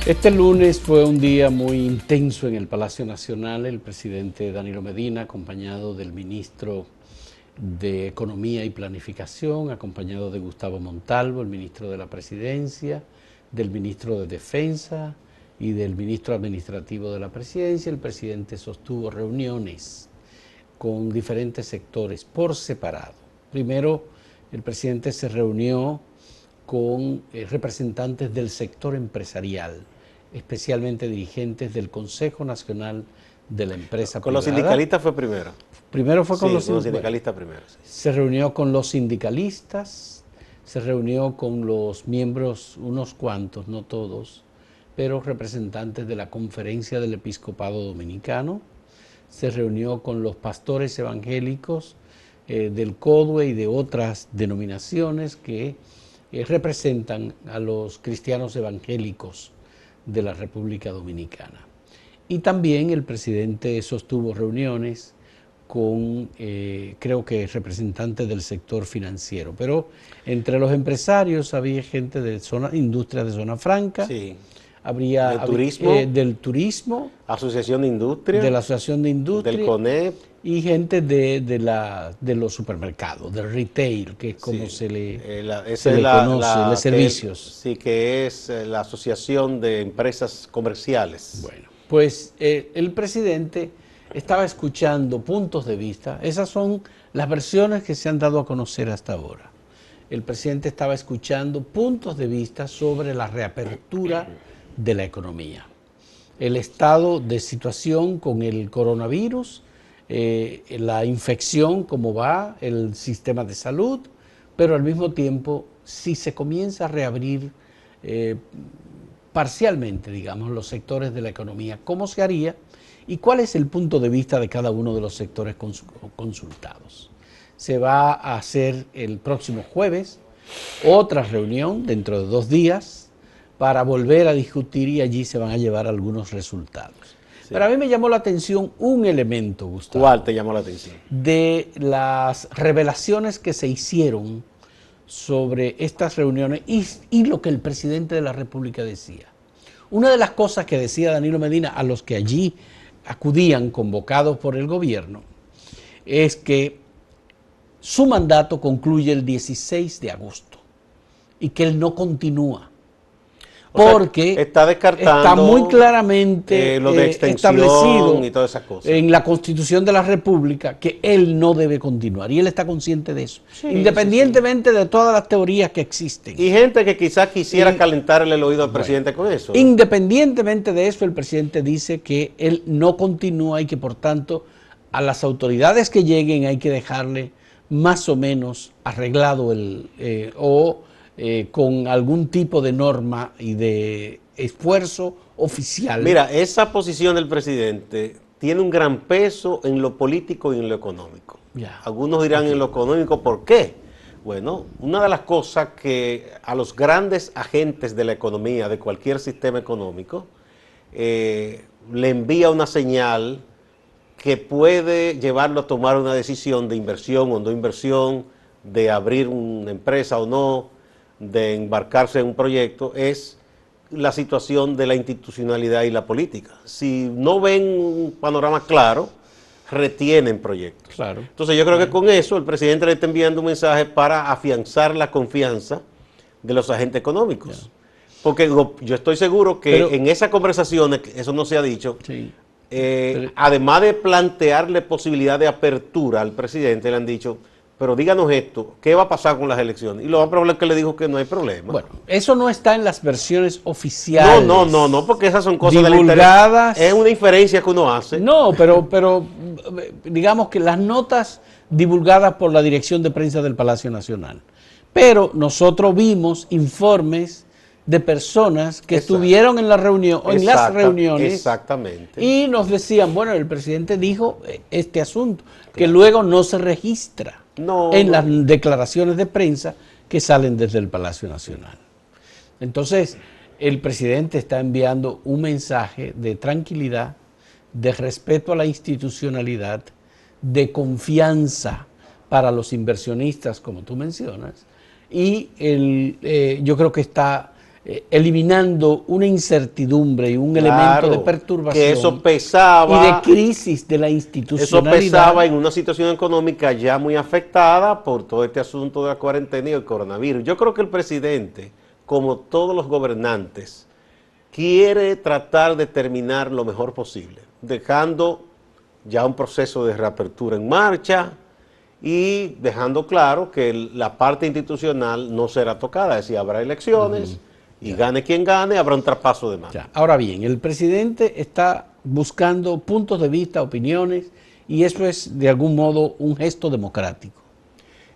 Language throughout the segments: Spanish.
Este lunes fue un día muy intenso en el Palacio Nacional. El presidente Danilo Medina, acompañado del ministro de Economía y Planificación, acompañado de Gustavo Montalvo, el ministro de la Presidencia, del ministro de Defensa y del ministro administrativo de la Presidencia, el presidente sostuvo reuniones con diferentes sectores por separado. Primero, el presidente se reunió con representantes del sector empresarial, especialmente dirigentes del Consejo Nacional de la Empresa Con Privada. los sindicalistas fue primero. Primero fue con Sí, los sindicalistas primero. Sí. Se reunió con los sindicalistas, se reunió con los miembros, unos cuantos, no todos, pero representantes de la Conferencia del Episcopado Dominicano, se reunió con los pastores evangélicos del CODUE y de otras denominaciones que representan a los cristianos evangélicos de la República Dominicana. Y también el presidente sostuvo reuniones con, creo que representantes del sector financiero, pero entre los empresarios había gente de industria de zona franca, Sí. habría del turismo, Asociación de Industria, de la Asociación de Industria, del CONEP, y gente de los supermercados, del retail, que es como sí. se le conoce, de servicios. Sí, que es la Asociación de Empresas Comerciales. Bueno, pues el presidente estaba escuchando puntos de vista. Esas son las versiones que se han dado a conocer hasta ahora. El presidente estaba escuchando puntos de vista sobre la reapertura de la economía, el estado de situación con el coronavirus, la infección, cómo va, el sistema de salud, pero al mismo tiempo, si se comienza a reabrir parcialmente, digamos, los sectores de la economía, ¿cómo se haría? ¿Y cuál es el punto de vista de cada uno de los sectores consultados? Se va a hacer el próximo jueves otra reunión dentro de 2 días para volver a discutir y allí se van a llevar algunos resultados. Sí. Pero a mí me llamó la atención un elemento, Gustavo. ¿Cuál te llamó la atención? De las revelaciones que se hicieron sobre estas reuniones y lo que el presidente de la República decía. Una de las cosas que decía Danilo Medina a los que allí acudían convocados por el gobierno es que su mandato concluye el 16 de agosto y que él no continúa. Porque está descartando, está muy claramente lo de establecido y todas esas cosas en la Constitución de la República que él no debe continuar y él está consciente de eso, sí, independientemente de todas las teorías que existen. Y gente que quizás quisiera calentarle el oído al presidente con eso, ¿no? Independientemente de eso, el presidente dice que él no continúa y que por tanto a las autoridades que lleguen hay que dejarle más o menos arreglado con algún tipo de norma y de esfuerzo oficial. Mira, esa posición del presidente tiene un gran peso en lo político y en lo económico. Ya. Algunos dirán en lo económico, ¿por qué? Bueno, una de las cosas que a los grandes agentes de la economía, de cualquier sistema económico, le envía una señal que puede llevarlo a tomar una decisión de inversión o no inversión, de abrir una empresa o no, de embarcarse en un proyecto, es la situación de la institucionalidad y la política. Si no ven un panorama claro, retienen proyectos. Claro. Entonces yo creo que con eso el presidente le está enviando un mensaje para afianzar la confianza de los agentes económicos. Porque yo estoy seguro que en esas conversaciones, eso no se ha dicho, sí. Además de plantearle posibilidad de apertura al presidente, le han dicho, pero díganos esto, ¿qué va a pasar con las elecciones? Y lo más probable es que le dijo que no hay problema. Bueno, eso no está en las versiones oficiales. No, porque esas son cosas divulgadas. Es una inferencia que uno hace. No, pero digamos que las notas divulgadas por la Dirección de Prensa del Palacio Nacional. Pero nosotros vimos informes de personas que estuvieron en la reunión, en las reuniones. Exactamente. Y nos decían, bueno, el presidente dijo este asunto, que luego no se registra en las declaraciones de prensa que salen desde el Palacio Nacional. Entonces, el presidente está enviando un mensaje de tranquilidad, de respeto a la institucionalidad, de confianza para los inversionistas, como tú mencionas, y yo creo que está eliminando una incertidumbre y un elemento de perturbación que eso pesaba, y de crisis de la institucionalidad. Eso pesaba en una situación económica ya muy afectada por todo este asunto de la cuarentena y el coronavirus. Yo creo que el presidente, como todos los gobernantes, quiere tratar de terminar lo mejor posible, dejando ya un proceso de reapertura en marcha y dejando claro que la parte institucional no será tocada, es decir, habrá elecciones y gane quien gane, habrá un traspaso de mano. Ahora bien, el presidente está buscando puntos de vista, opiniones, y eso es de algún modo un gesto democrático.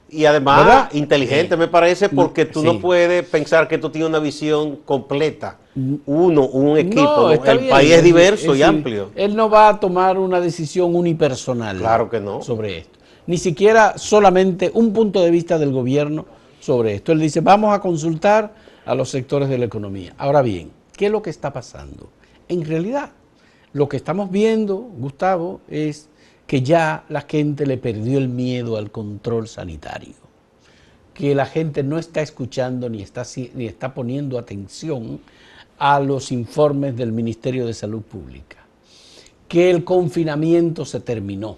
Y además, ¿verdad? Inteligente me parece, porque tú no puedes pensar que tú tienes una visión completa. Un equipo, no, el país es diverso y amplio. Él no va a tomar una decisión unipersonal. Claro que no. Sobre esto. Ni siquiera solamente un punto de vista del gobierno sobre esto. Él dice, vamos a consultar a los sectores de la economía. Ahora bien, ¿qué es lo que está pasando? En realidad, lo que estamos viendo, Gustavo, es que ya la gente le perdió el miedo al control sanitario, que la gente no está escuchando ni está poniendo atención a los informes del Ministerio de Salud Pública, que el confinamiento se terminó,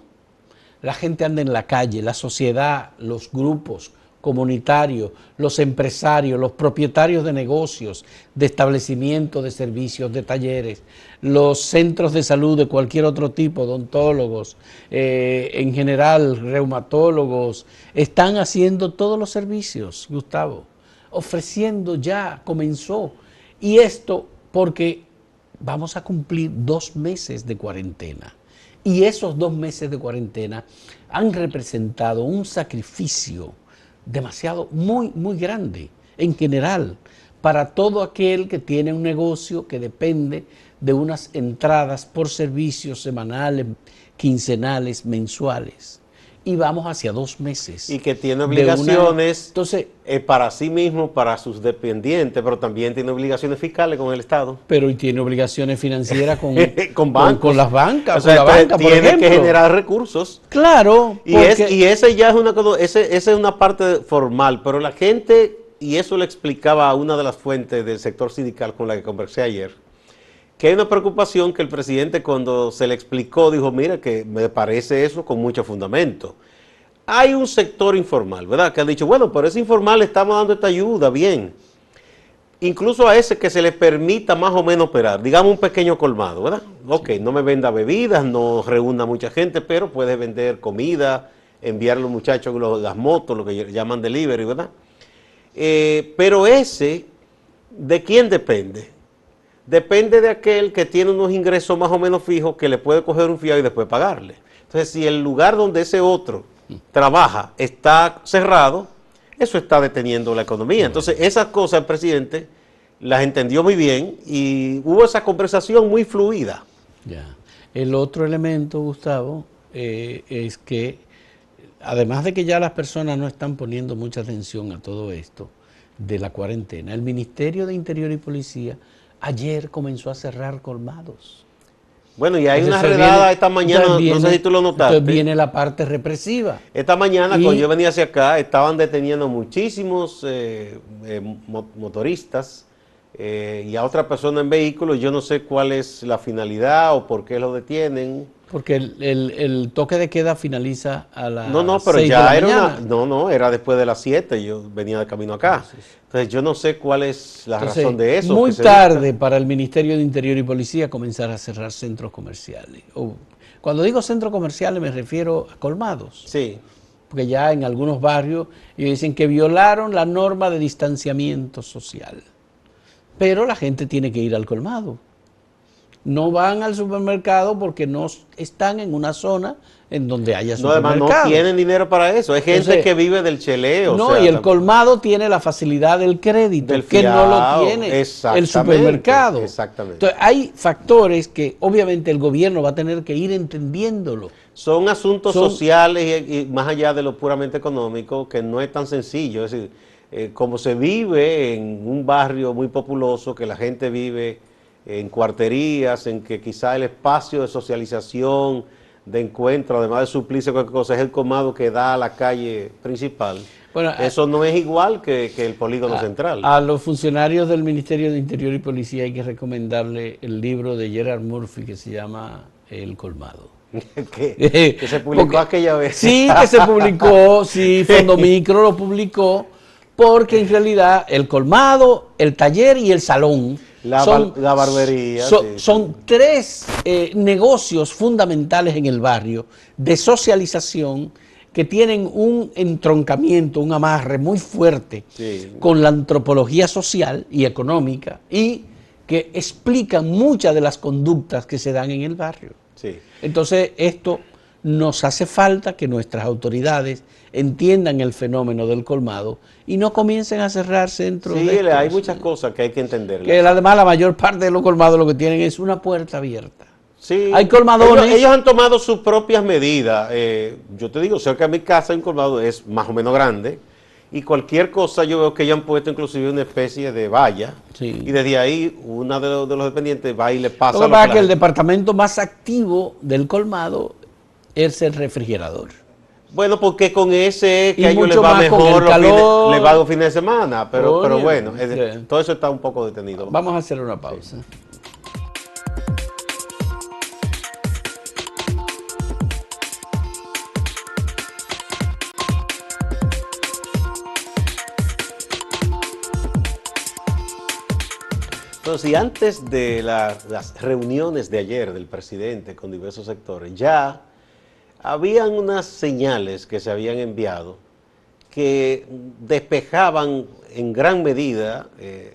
la gente anda en la calle, la sociedad, los grupos comunitarios, los empresarios, los propietarios de negocios, de establecimientos, de servicios, de talleres, los centros de salud de cualquier otro tipo, odontólogos, en general reumatólogos, están haciendo todos los servicios, Gustavo, ofreciendo ya, comenzó. Y esto porque vamos a cumplir 2 meses de cuarentena. Y esos 2 meses de cuarentena han representado un sacrificio demasiado, muy grande, en general, para todo aquel que tiene un negocio que depende de unas entradas por servicios semanales, quincenales, mensuales. Y vamos hacia 2 meses. Y que tiene obligaciones para sí mismo, para sus dependientes, pero también tiene obligaciones fiscales con el Estado. Pero y tiene obligaciones financieras con las bancas. O sea, con la banca, tiene por ejemplo, que generar recursos. Claro. Y ese ya es una parte formal, pero la gente, y eso le explicaba a una de las fuentes del sector sindical con la que conversé ayer, que hay una preocupación que el presidente, cuando se le explicó, dijo, mira, que me parece eso con mucho fundamento. Hay un sector informal, ¿verdad?, que ha dicho, bueno, pero ese informal le estamos dando esta ayuda, bien. Incluso a ese que se le permita más o menos operar, digamos un pequeño colmado, ¿verdad? Ok, no me venda bebidas, no reúna mucha gente, pero puede vender comida, enviar a los muchachos las motos, lo que llaman delivery, ¿verdad? Pero ese, ¿de quién depende? Depende de aquel que tiene unos ingresos más o menos fijos, que le puede coger un fiado y después pagarle. Entonces, si el lugar donde ese otro trabaja está cerrado, eso está deteniendo la economía. Entonces, esas cosas el presidente las entendió muy bien y hubo esa conversación muy fluida. Ya. El otro elemento, Gustavo, es que además de que ya las personas no están poniendo mucha atención a todo esto de la cuarentena, el Ministerio de Interior y Policía ayer comenzó a cerrar colmados. Bueno, y hay una redada esta mañana, no sé si tú lo notaste. Entonces viene la parte represiva. Esta mañana, cuando yo venía hacia acá, estaban deteniendo muchísimos motoristas y a otra persona en vehículos. Yo no sé cuál es la finalidad o por qué lo detienen. Porque el toque de queda finaliza a las 6 pero de ya la era mañana. era después de las 7, yo venía de camino acá. Entonces yo no sé cuál es la razón de eso. Muy tarde para el Ministerio de Interior y Policía comenzar a cerrar centros comerciales. Cuando digo centros comerciales me refiero a colmados. Sí. Porque ya en algunos barrios ellos dicen que violaron la norma de distanciamiento social. Pero la gente tiene que ir al colmado. No van al supermercado porque no están en una zona en donde haya supermercado. Además no tienen dinero para eso. Hay gente que vive del cheleo. No, y el colmado tiene la facilidad del crédito, que no lo tiene el supermercado. Exactamente. Entonces hay factores que obviamente el gobierno va a tener que ir entendiéndolo. Son asuntos sociales y más allá de lo puramente económico, que no es tan sencillo. Es decir, como se vive en un barrio muy populoso, que la gente vive en cuarterías, en que quizá el espacio de socialización, de encuentro, además de suplirse cualquier cosa, es el colmado que da a la calle principal. Bueno, eso no es igual que el polígono central. A los funcionarios del Ministerio de Interior y Policía hay que recomendarle el libro de Gerard Murphy que se llama El Colmado. Que se publicó aquella vez. Sí, que se publicó, sí, Fondomicro lo publicó, porque en realidad el colmado, el taller y el salón la barbería. Son tres negocios fundamentales en el barrio de socialización que tienen un entroncamiento, un amarre muy fuerte con la antropología social y económica y que explican muchas de las conductas que se dan en el barrio. Sí. Entonces, esto nos hace falta que nuestras autoridades entiendan el fenómeno del colmado y no comiencen a cerrar centros. Sí, hay muchas cosas que hay que entender. Que además la mayor parte de los colmados lo que tienen es una puerta abierta. Sí, hay colmadones. Ellos han tomado sus propias medidas. Yo te digo, cerca de mi casa hay un colmado, es más o menos grande, y cualquier cosa yo veo que ellos han puesto inclusive una especie de valla, y desde ahí una de los dependientes va y le pasa. Lo que pasa es que el departamento más activo del colmado es el refrigerador. Bueno, porque con ese que a ellos les va mejor, les va los fines de semana, pero bueno, todo eso está un poco detenido. Vamos a hacer una pausa. Entonces, y antes de las reuniones de ayer del presidente con diversos sectores, ya habían unas señales que se habían enviado que despejaban en gran medida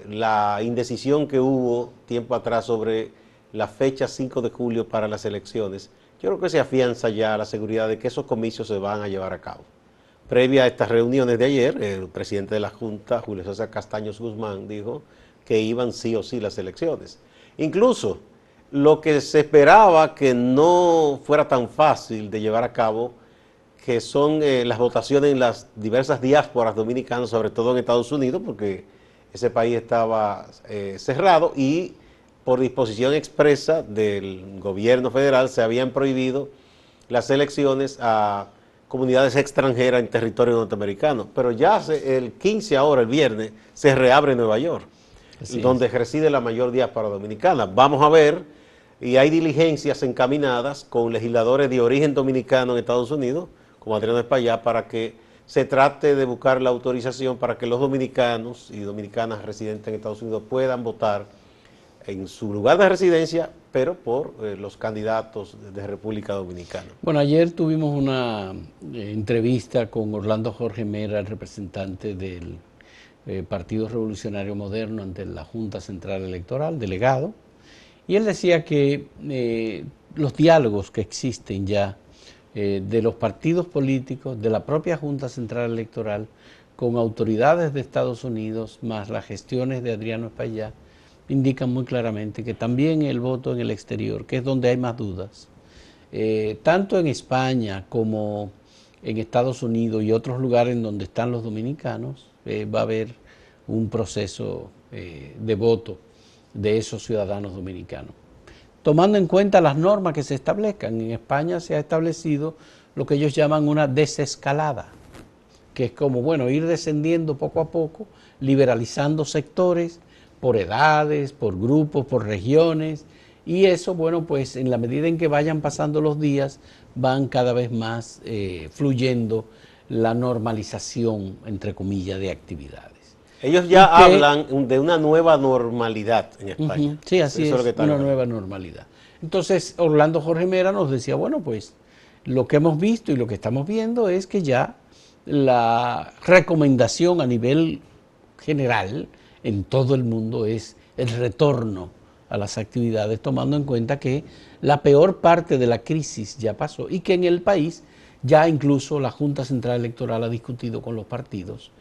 la indecisión que hubo tiempo atrás sobre la fecha 5 de julio para las elecciones. Yo creo que se afianza ya la seguridad de que esos comicios se van a llevar a cabo. Previa a estas reuniones de ayer, el presidente de la Junta, Julio César Castaños Guzmán, dijo que iban sí o sí las elecciones. Incluso lo que se esperaba que no fuera tan fácil de llevar a cabo, que son las votaciones en las diversas diásporas dominicanas, sobre todo en Estados Unidos, porque ese país estaba cerrado y por disposición expresa del gobierno federal se habían prohibido las elecciones a comunidades extranjeras en territorio norteamericano. Pero ya el 15 ahora, el viernes, se reabre Nueva York, donde reside la mayor diáspora dominicana. Vamos a ver, y hay diligencias encaminadas con legisladores de origen dominicano en Estados Unidos, como Adriano Espaillá, para que se trate de buscar la autorización para que los dominicanos y dominicanas residentes en Estados Unidos puedan votar en su lugar de residencia, pero por los candidatos de República Dominicana. Bueno, ayer tuvimos una entrevista con Orlando Jorge Mera, el representante del Partido Revolucionario Moderno ante la Junta Central Electoral, delegado, y él decía que los diálogos que existen ya de los partidos políticos, de la propia Junta Central Electoral, con autoridades de Estados Unidos, más las gestiones de Adriano Espaillá, indican muy claramente que también el voto en el exterior, que es donde hay más dudas, tanto en España como en Estados Unidos y otros lugares en donde están los dominicanos, va a haber un proceso de voto de esos ciudadanos dominicanos. Tomando en cuenta las normas que se establezcan, en España se ha establecido lo que ellos llaman una desescalada, que es como, bueno, ir descendiendo poco a poco, liberalizando sectores por edades, por grupos, por regiones, y eso, bueno, pues en la medida en que vayan pasando los días, van cada vez más fluyendo la normalización, entre comillas, de actividades. Ellos ya hablan de una nueva normalidad en España. Sí, así es, una nueva normalidad. Entonces, Orlando Jorge Mera nos decía, bueno, pues lo que hemos visto y lo que estamos viendo es que ya la recomendación a nivel general en todo el mundo es el retorno a las actividades, tomando en cuenta que la peor parte de la crisis ya pasó y que en el país ya incluso la Junta Central Electoral ha discutido con los partidos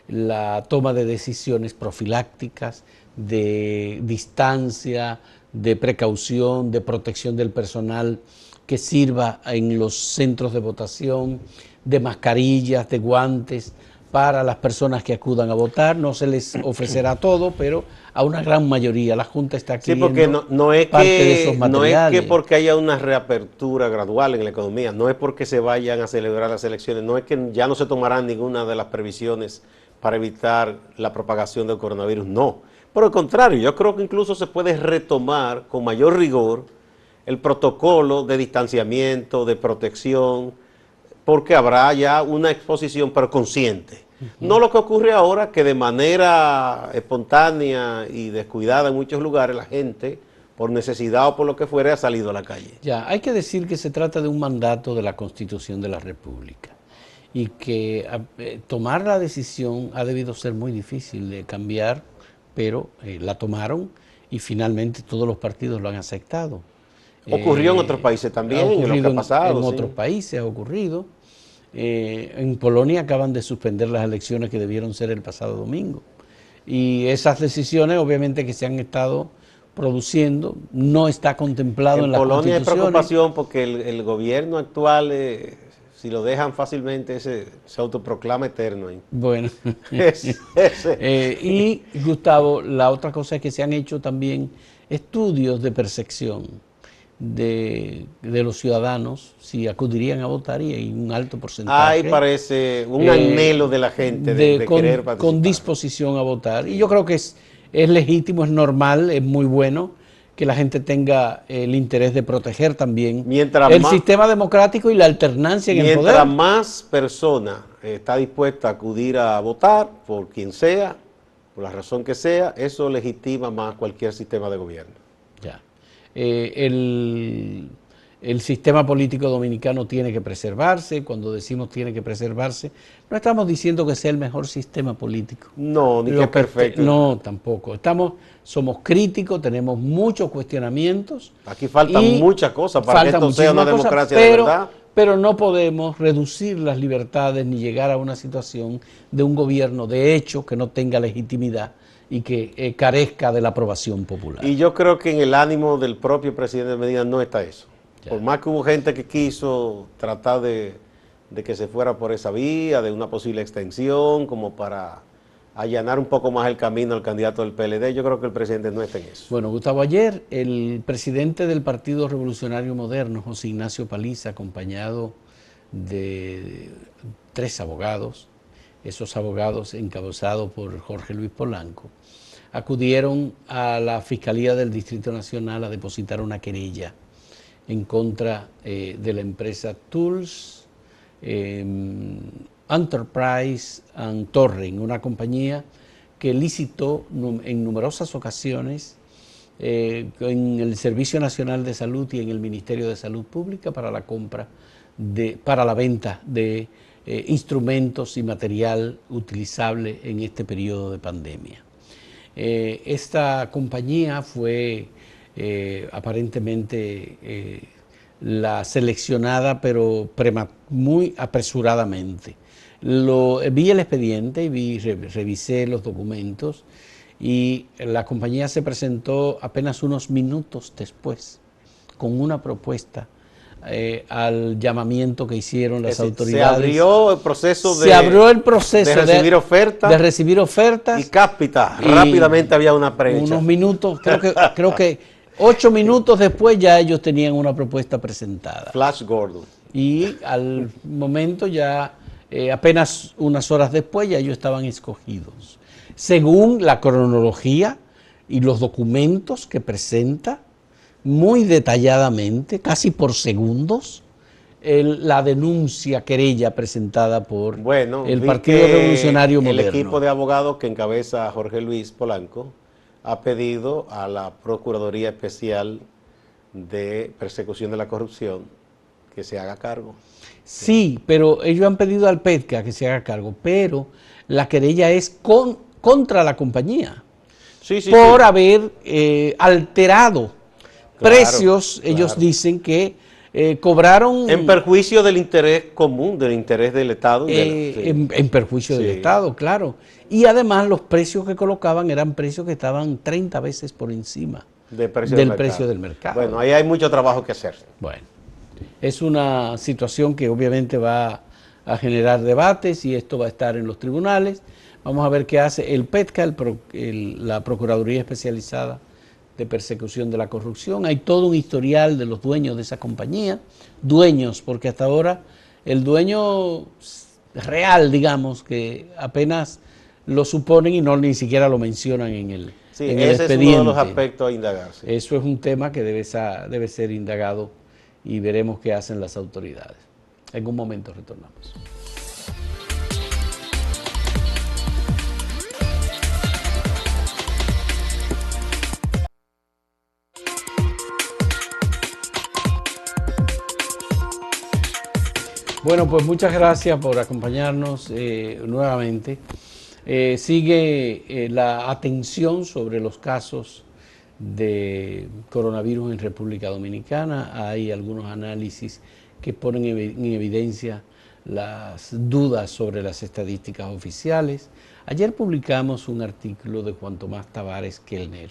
la toma de decisiones profilácticas, de distancia, de precaución, de protección del personal que sirva en los centros de votación, de mascarillas, de guantes, para las personas que acudan a votar. No se les ofrecerá todo, pero a una gran mayoría. La Junta está adquiriendo no es parte de esos materiales. No es que porque haya una reapertura gradual en la economía, no es porque se vayan a celebrar las elecciones, no es que ya no se tomarán ninguna de las previsiones para evitar la propagación del coronavirus, no. Por el contrario, yo creo que incluso se puede retomar con mayor rigor el protocolo de distanciamiento, de protección, porque habrá ya una exposición, pero consciente. No lo que ocurre ahora, que de manera espontánea y descuidada en muchos lugares la gente, por necesidad o por lo que fuera, ha salido a la calle. Ya, hay que decir que se trata de un mandato de la Constitución de la República y que tomar la decisión ha debido ser muy difícil de cambiar, pero la tomaron y finalmente todos los partidos lo han aceptado. Ocurrió en otros países también, en lo que ha pasado. En otros países ha ocurrido. En Polonia acaban de suspender las elecciones que debieron ser el pasado domingo. Y esas decisiones, obviamente, que se han estado produciendo, no está contemplado en la Constitución. En Polonia hay preocupación porque el gobierno actual, si lo dejan fácilmente, se autoproclama eterno. Bueno. Y, Gustavo, la otra cosa es que se han hecho también estudios de percepción de los ciudadanos si acudirían a votar, y hay un alto porcentaje. Ahí parece un anhelo de la gente de querer participar. Con disposición a votar. Y yo creo que es legítimo, es normal, es muy bueno que la gente tenga el interés de proteger también el sistema democrático y la alternancia en el poder. Mientras más personas está dispuesta a acudir a votar, por quien sea, por la razón que sea, eso legitima más cualquier sistema de gobierno. Ya. El sistema político dominicano tiene que preservarse. Cuando decimos tiene que preservarse, no estamos diciendo que sea el mejor sistema político. No, ni que es perfecto. No, tampoco. Somos críticos, tenemos muchos cuestionamientos. Aquí faltan muchas cosas para que esto sea una democracia de verdad. Pero no podemos reducir las libertades ni llegar a una situación de un gobierno de hecho que no tenga legitimidad y que carezca de la aprobación popular. Y yo creo que en el ánimo del propio presidente Medina no está eso. Ya. Por más que hubo gente que quiso tratar de que se fuera por esa vía, de una posible extensión, como para allanar un poco más el camino al candidato del PLD, yo creo que el presidente no está en eso. Bueno, Gustavo, ayer el presidente del Partido Revolucionario Moderno, José Ignacio Paliza, acompañado de 3 abogados, esos abogados encabezados por Jorge Luis Polanco, acudieron a la Fiscalía del Distrito Nacional a depositar una querella en contra de la empresa Tools Enterprise and Torrent, una compañía que licitó en numerosas ocasiones en el Servicio Nacional de Salud y en el Ministerio de Salud Pública para la venta de instrumentos y material utilizable en este periodo de pandemia. Esta compañía fue aparentemente la seleccionada, pero muy apresuradamente. Vi el expediente y revisé los documentos, y la compañía se presentó apenas unos minutos después con una propuesta al llamamiento que hicieron las autoridades. Se abrió el proceso de recibir ofertas. Y cápita, rápidamente había una brecha. Unos minutos, creo que 8 minutos después ya ellos tenían una propuesta presentada. Flash Gordon. Y al momento ya, apenas unas horas después, ya ellos estaban escogidos. Según la cronología y los documentos que presenta, muy detalladamente, casi por segundos, la denuncia, querella presentada por el Partido Revolucionario Moderno. El equipo de abogados que encabeza Jorge Luis Polanco ha pedido a la Procuraduría Especial de Persecución de la Corrupción que se haga cargo. Sí, pero ellos han pedido al PETCA que se haga cargo, pero la querella es contra la compañía por haber alterado precios. Ellos dicen que cobraron... En perjuicio del interés común, del interés del Estado. En perjuicio del Estado, claro. Y además los precios que colocaban eran precios que estaban 30 veces por encima del precio del mercado. Bueno, ahí hay mucho trabajo que hacer. Bueno, es una situación que obviamente va a generar debates y esto va a estar en los tribunales. Vamos a ver qué hace el PETCA, la Procuraduría Especializada de Persecución de la Corrupción. Hay todo un historial de los dueños de esa compañía, dueños, porque hasta ahora el dueño real, digamos, que apenas lo suponen y no ni siquiera lo mencionan en el expediente. Ese es uno de los aspectos a indagar. Sí. Eso es un tema que debe ser indagado y veremos qué hacen las autoridades. En un momento retornamos. Bueno, pues muchas gracias por acompañarnos nuevamente. Sigue la atención sobre los casos de coronavirus en República Dominicana. Hay algunos análisis que ponen en evidencia las dudas sobre las estadísticas oficiales. Ayer publicamos un artículo de Juan Tomás Tavares Kellner,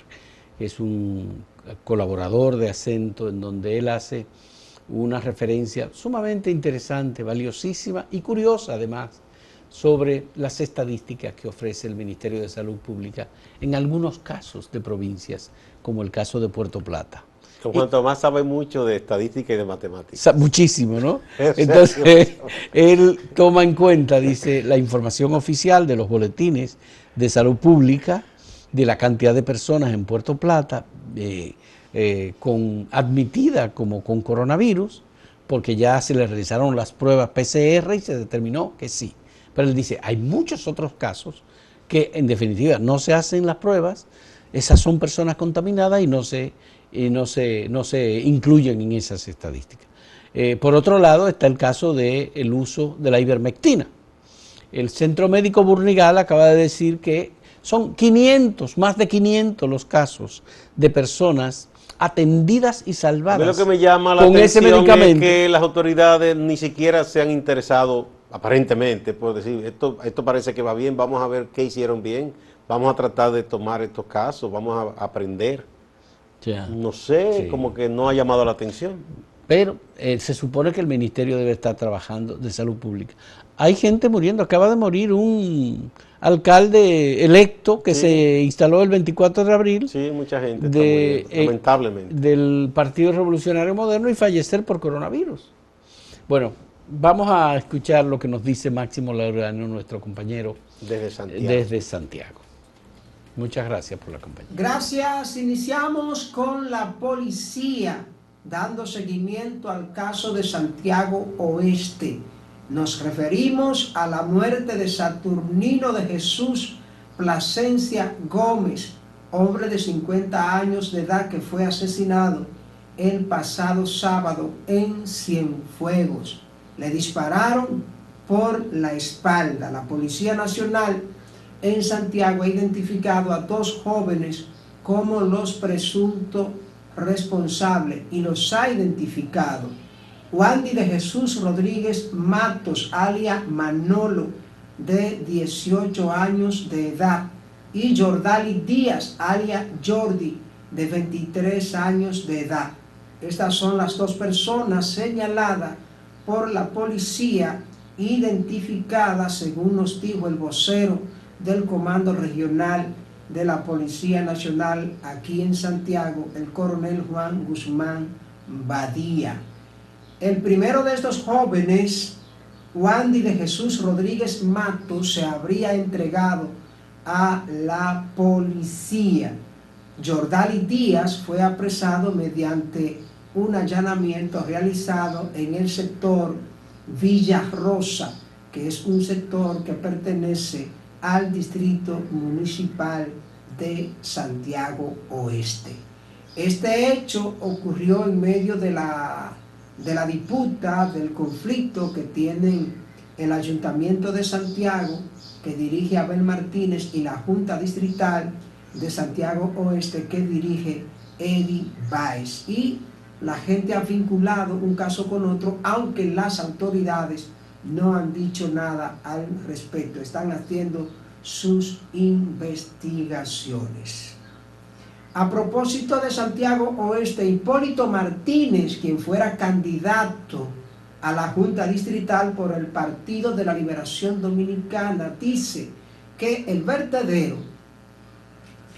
que es un colaborador de Acento, en donde él hace una referencia sumamente interesante, valiosísima y curiosa además, sobre las estadísticas que ofrece el Ministerio de Salud Pública en algunos casos de provincias, como el caso de Puerto Plata. Juan Tomás sabe mucho de estadística y de matemáticas. Muchísimo, ¿no? Entonces, él toma en cuenta, dice, la información oficial de los boletines de salud pública, de la cantidad de personas en Puerto Plata, admitida como con coronavirus, porque ya se le realizaron las pruebas PCR y se determinó que sí. Pero él dice, hay muchos otros casos que en definitiva no se hacen las pruebas, esas son personas contaminadas y no se incluyen en esas estadísticas. Por otro lado está el caso del uso de la ivermectina. El Centro Médico Burnigal acaba de decir que son 500, más de 500 los casos de personas atendidas y salvadas. A mí lo que me llama la atención es que las autoridades ni siquiera se han interesado, aparentemente, por decir, esto parece que va bien, vamos a ver qué hicieron bien, vamos a tratar de tomar estos casos, vamos a aprender. Ya. No sé, sí, como que no ha llamado la atención. Pero se supone que el ministerio debe estar trabajando de salud pública. Hay gente muriendo, acaba de morir un alcalde electo que se instaló el 24 de abril. Sí, mucha gente está muriendo, lamentablemente. Del Partido Revolucionario Moderno y fallecer por coronavirus. Bueno, vamos a escuchar lo que nos dice Máximo Laureano, nuestro compañero desde Santiago. Muchas gracias por la compañía. Gracias. Iniciamos con la policía, dando seguimiento al caso de Santiago Oeste. Nos referimos a la muerte de Saturnino de Jesús Plasencia Gómez, hombre de 50 años de edad que fue asesinado el pasado sábado en Cienfuegos. Le dispararon por la espalda. La Policía Nacional en Santiago ha identificado a 2 jóvenes como los presuntos responsables y los ha identificado. Wandy de Jesús Rodríguez Matos, alias Manolo, de 18 años de edad, y Jordali Díaz, alias Jordi, de 23 años de edad. Estas son las 2 personas señaladas por la policía, identificadas según nos dijo el vocero del Comando Regional de la Policía Nacional aquí en Santiago, el coronel Juan Guzmán Badía. El primero de estos jóvenes, Wandy de Jesús Rodríguez Matos, se habría entregado a la policía. Jordali Díaz fue apresado mediante un allanamiento realizado en el sector Villa Rosa, que es un sector que pertenece al Distrito Municipal de Santiago Oeste. Este hecho ocurrió en medio de la disputa, del conflicto que tienen el Ayuntamiento de Santiago, que dirige Abel Martínez, y la Junta Distrital de Santiago Oeste, que dirige Eddie Baez. Y la gente ha vinculado un caso con otro, aunque las autoridades no han dicho nada al respecto. Están haciendo sus investigaciones. A propósito de Santiago Oeste, Hipólito Martínez, quien fuera candidato a la Junta Distrital por el Partido de la Liberación Dominicana, dice que el vertedero,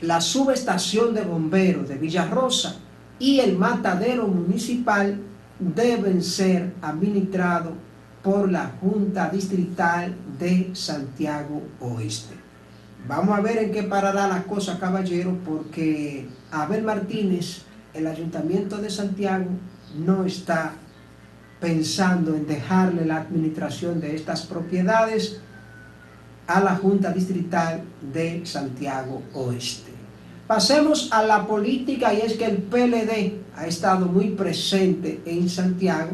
la subestación de bomberos de Villarrosa y el matadero municipal deben ser administrados por la Junta Distrital de Santiago Oeste. Vamos a ver en qué parará la cosa, caballero, porque Abel Martínez, el Ayuntamiento de Santiago, no está pensando en dejarle la administración de estas propiedades a la Junta Distrital de Santiago Oeste. Pasemos a la política, y es que el PLD ha estado muy presente en Santiago.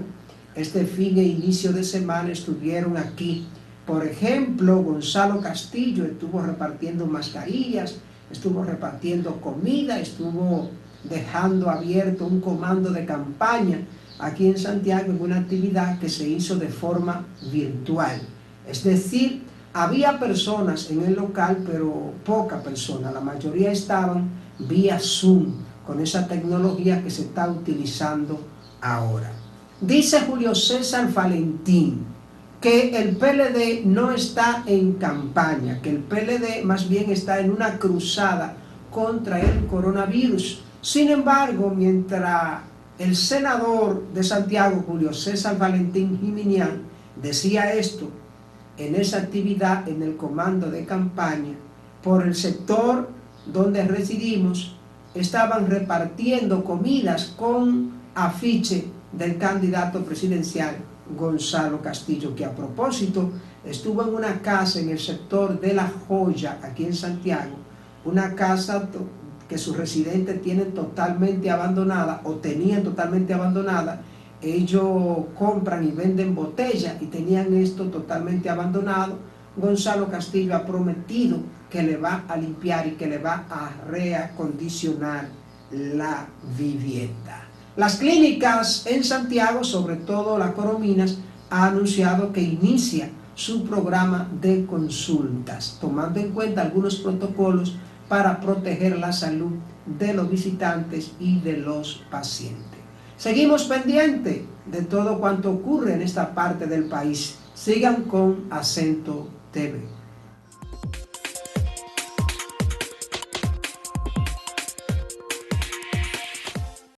Este fin e inicio de semana estuvieron aquí. Por ejemplo, Gonzalo Castillo estuvo repartiendo mascarillas, estuvo repartiendo comida, estuvo dejando abierto un comando de campaña aquí en Santiago en una actividad que se hizo de forma virtual. Es decir, había personas en el local, pero poca persona. La mayoría estaban vía Zoom, con esa tecnología que se está utilizando ahora. Dice Julio César Valentín que el PLD no está en campaña, que el PLD más bien está en una cruzada contra el coronavirus. Sin embargo, mientras el senador de Santiago, Julio César Valentín Jiminián, decía esto en esa actividad, en el comando de campaña, por el sector donde residimos, estaban repartiendo comidas con afiche del candidato presidencial Gonzalo Castillo, que a propósito estuvo en una casa en el sector de La Joya, aquí en Santiago, una casa que sus residentes tienen totalmente abandonada o tenían totalmente abandonada. Ellos compran y venden botellas y tenían esto totalmente abandonado. Gonzalo Castillo ha prometido que le va a limpiar y que le va a reacondicionar la vivienda. Las clínicas en Santiago, sobre todo la Corominas, ha anunciado que inicia su programa de consultas, tomando en cuenta algunos protocolos para proteger la salud de los visitantes y de los pacientes. Seguimos pendientes de todo cuanto ocurre en esta parte del país. Sigan con Acento TV.